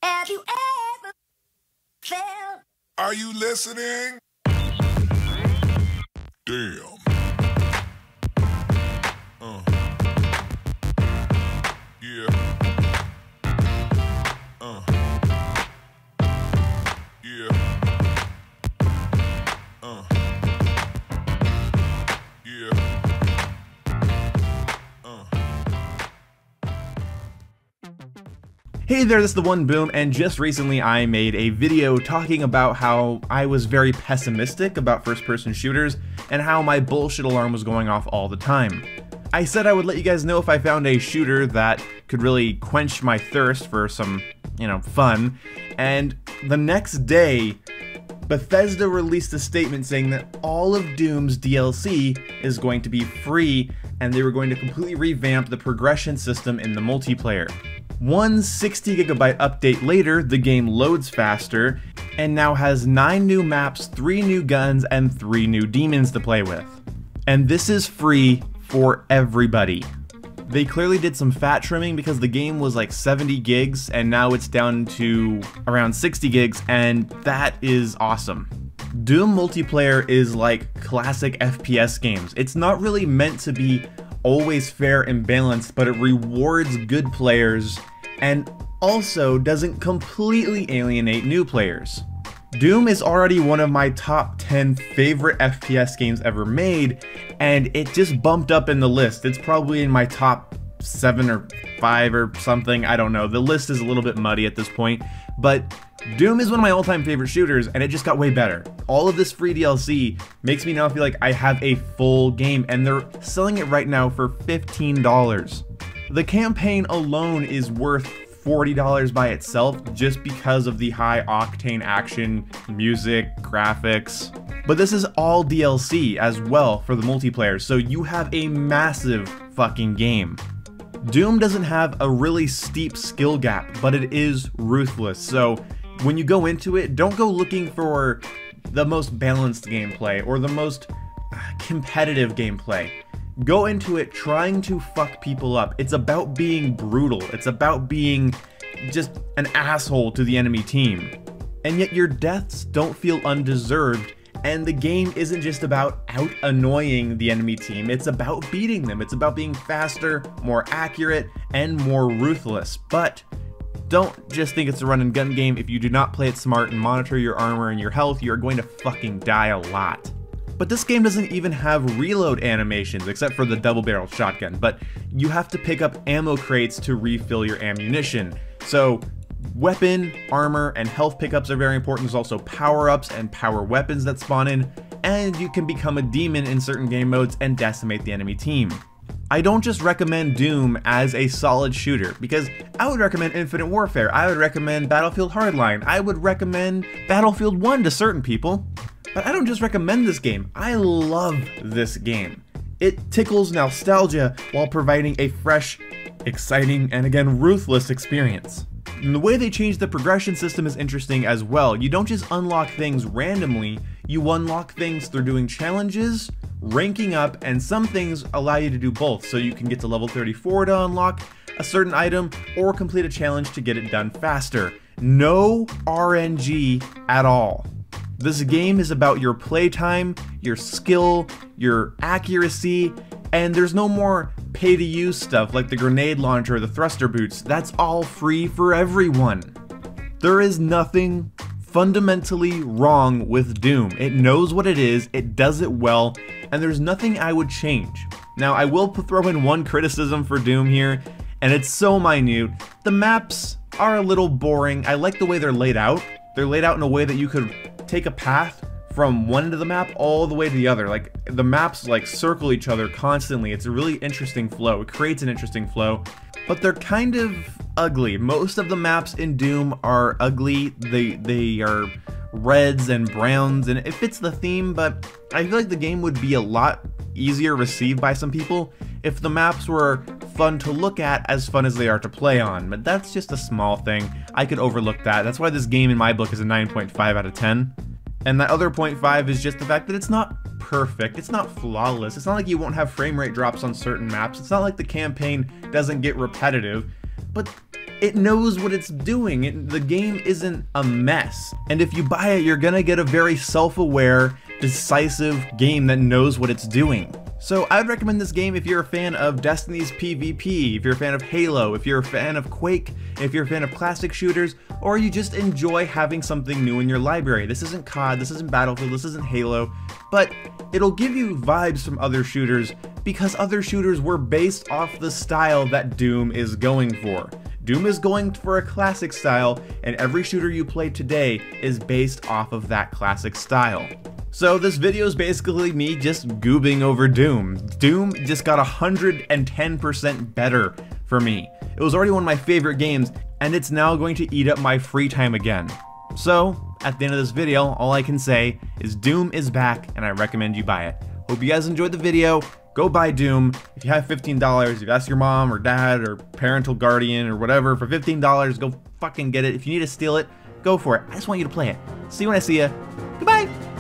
Have you ever felt? Are you listening? Damn. Yeah. Yeah. Yeah. Hey there, this is the One Boom, and just recently I made a video talking about how I was very pessimistic about first-person shooters and how my bullshit alarm was going off all the time. I said I would let you guys know if I found a shooter that could really quench my thirst for some, fun, and the next day, Bethesda released a statement saying that all of Doom's DLC is going to be free, and they were going to completely revamp the progression system in the multiplayer. One 60GB update later, the game loads faster, and now has 9 new maps, 3 new guns, and 3 new demons to play with. And this is free for everybody. They clearly did some fat trimming because the game was like 70 gigs, and now it's down to around 60 gigs, and that is awesome. Doom multiplayer is like classic FPS games. It's not really meant to be always fair and balanced, but it rewards good players and also doesn't completely alienate new players. Doom is already one of my top 10 favorite FPS games ever made, and it just bumped up in the list. It's probably in my top 7 or 5 or something, I don't know. The list is a little bit muddy at this point, but Doom is one of my all-time favorite shooters, and it just got way better. All of this free DLC makes me now feel like I have a full game, and they're selling it right now for $15. The campaign alone is worth $40 by itself just because of the high-octane action, music, graphics. But this is all DLC as well for the multiplayer, so you have a massive fucking game. Doom doesn't have a really steep skill gap, but it is ruthless, so when you go into it, don't go looking for the most balanced gameplay or the most competitive gameplay. Go into it trying to fuck people up. It's about being brutal. It's about being just an asshole to the enemy team. And yet your deaths don't feel undeserved, and the game isn't just about out-annoying the enemy team, it's about beating them. It's about being faster, more accurate, and more ruthless. But don't just think it's a run and gun game. If you do not play it smart and monitor your armor and your health, you're going to fucking die a lot. But this game doesn't even have reload animations, except for the double-barrel shotgun, but you have to pick up ammo crates to refill your ammunition. So weapon, armor, and health pickups are very important. There's also power-ups and power weapons that spawn in, and you can become a demon in certain game modes and decimate the enemy team. I don't just recommend Doom as a solid shooter, because I would recommend Infinite Warfare, I would recommend Battlefield Hardline, I would recommend Battlefield 1 to certain people. But I don't just recommend this game, I love this game. It tickles nostalgia while providing a fresh, exciting, and again, ruthless experience. And the way they changed the progression system is interesting as well. You don't just unlock things randomly, you unlock things through doing challenges, ranking up, and some things allow you to do both, so you can get to level 34 to unlock a certain item, or complete a challenge to get it done faster. No RNG at all. This game is about your playtime, your skill, your accuracy, and there's no more pay-to-use stuff like the grenade launcher or the thruster boots. That's all free for everyone. There is nothing fundamentally wrong with Doom. It knows what it is, it does it well, and there's nothing I would change. Now, I will throw in one criticism for Doom here, and it's so minute. The maps are a little boring. I like the way they're laid out. They're laid out in a way that you could take a path from one end of the map all the way to the other. Like, the maps like circle each other constantly. It's a really interesting flow. It creates an interesting flow, but they're kind of ugly. Most of the maps in Doom are ugly. They are reds and browns, and it fits the theme, but I feel like the game would be a lot easier received by some people if the maps were fun to look at as fun as they are to play on, but that's just a small thing. I could overlook that. That's why this game in my book is a 9.5 out of 10. And that other 0.5 is just the fact that it's not perfect, it's not flawless, it's not like you won't have frame rate drops on certain maps, it's not like the campaign doesn't get repetitive, but it knows what it's doing. The game isn't a mess. And if you buy it, you're gonna get a very self-aware, decisive game that knows what it's doing. So I would recommend this game if you're a fan of Destiny's PvP, if you're a fan of Halo, if you're a fan of Quake, if you're a fan of classic shooters, or you just enjoy having something new in your library. This isn't COD, this isn't Battlefield, this isn't Halo, but it'll give you vibes from other shooters because other shooters were based off the style that Doom is going for. Doom is going for a classic style, and every shooter you play today is based off of that classic style. So this video is basically me just goobing over Doom. Doom just got 110% better for me. It was already one of my favorite games, and it's now going to eat up my free time again. So, at the end of this video, all I can say is Doom is back, and I recommend you buy it. Hope you guys enjoyed the video. Go buy Doom. If you have $15, if you ask your mom or dad or parental guardian or whatever for $15, go fucking get it. If you need to steal it, go for it. I just want you to play it. See you when I see you. Goodbye!